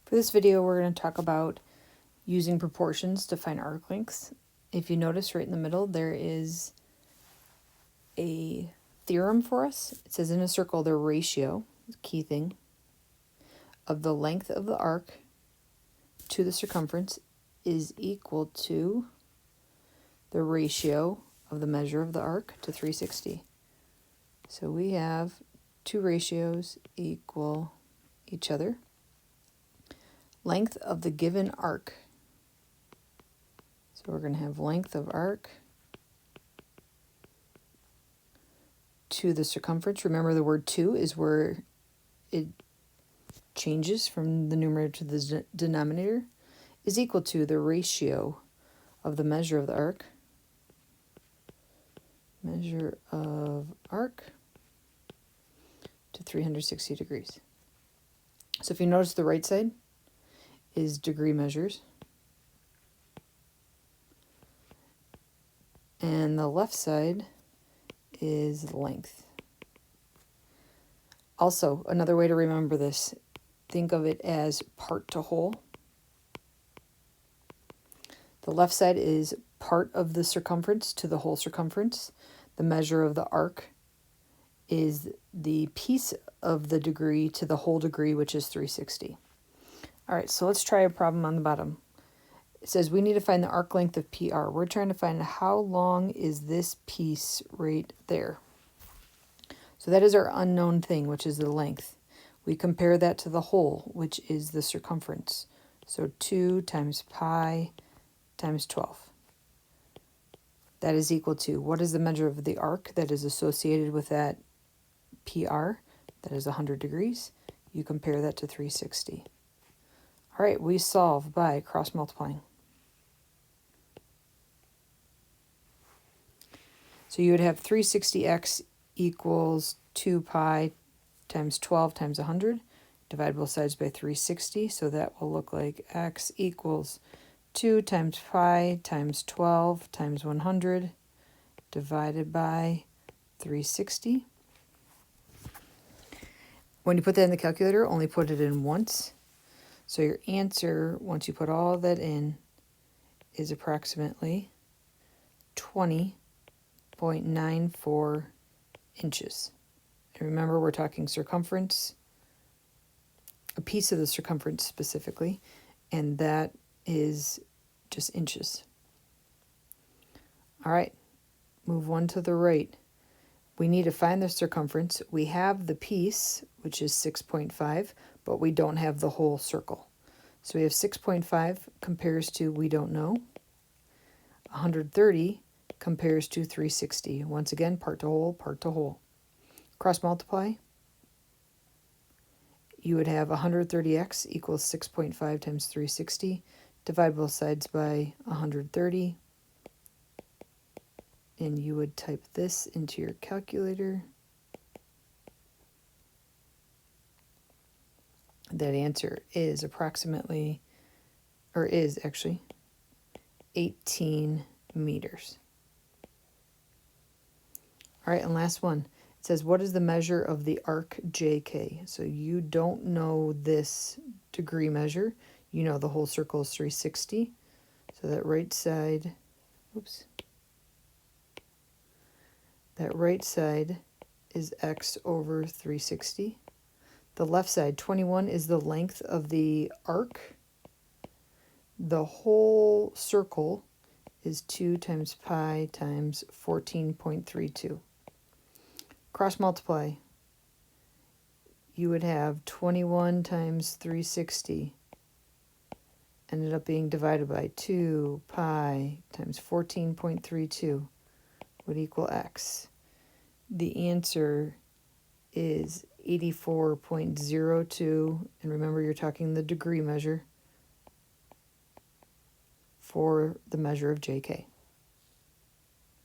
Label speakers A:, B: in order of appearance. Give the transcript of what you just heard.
A: For this video, we're going to talk about using proportions to find arc lengths. If you notice right in the middle, there is a theorem for us. It says in a circle, the ratio, key thing, of the length of the arc to the circumference is equal to the ratio of the measure of the arc to 360. So we have two ratios equal each other. Length of the given arc. So we're going to have length of arc to the circumference. Remember, the word to is where it changes from the numerator to the denominator, is equal to the ratio of the measure of the arc. Measure of arc to 360 degrees. So if you notice, the right side is degree measures, and the left side is length. Also, another way to remember this, think of it as part to whole. The left side is part of the circumference to the whole circumference. The measure of the arc is the piece of the degree to the whole degree, which is 360. All right, so let's try a problem on the bottom. It says we need to find the arc length of PR. We're trying to find how long is this piece right there. So that is our unknown thing, which is the length. We compare that to the whole, which is the circumference. So 2 times pi times 12. That is equal to, what is the measure of the arc that is associated with that PR? That is 100 degrees. You compare that to 360. All right, we solve by cross multiplying. So you would have 360x equals 2 pi times 12 times 100. Divide both sides by 360, so that will look like x equals 2 times pi times 12 times 100 divided by 360. When you put that in the calculator, only put it in once. So your answer, once you put all that in, is approximately 20.94 inches. And remember, we're talking circumference, a piece of the circumference specifically, and that is just inches. All right, move one to the right. We need to find the circumference. We have the piece, which is 6.5, but we don't have the whole circle. So we have 6.5 compares to we don't know. 130 compares to 360. Once again, part to whole, part to whole. Cross multiply. You would have 130x equals 6.5 times 360. Divide both sides by 130. And you would type this into your calculator. That answer is approximately, or is actually, 18 meters. All right, and last one. It says, what is the measure of the arc JK? So you don't know this degree measure. You know the whole circle is 360. So that right side, that right side is x over 360. The left side, 21, is the length of the arc. The whole circle is 2 times pi times 14.32. Cross multiply. You would have 21 times 360 ended up being divided by 2 pi times 14.32 would equal x. The answer is 84.02, and remember, you're talking the degree measure for the measure of JK.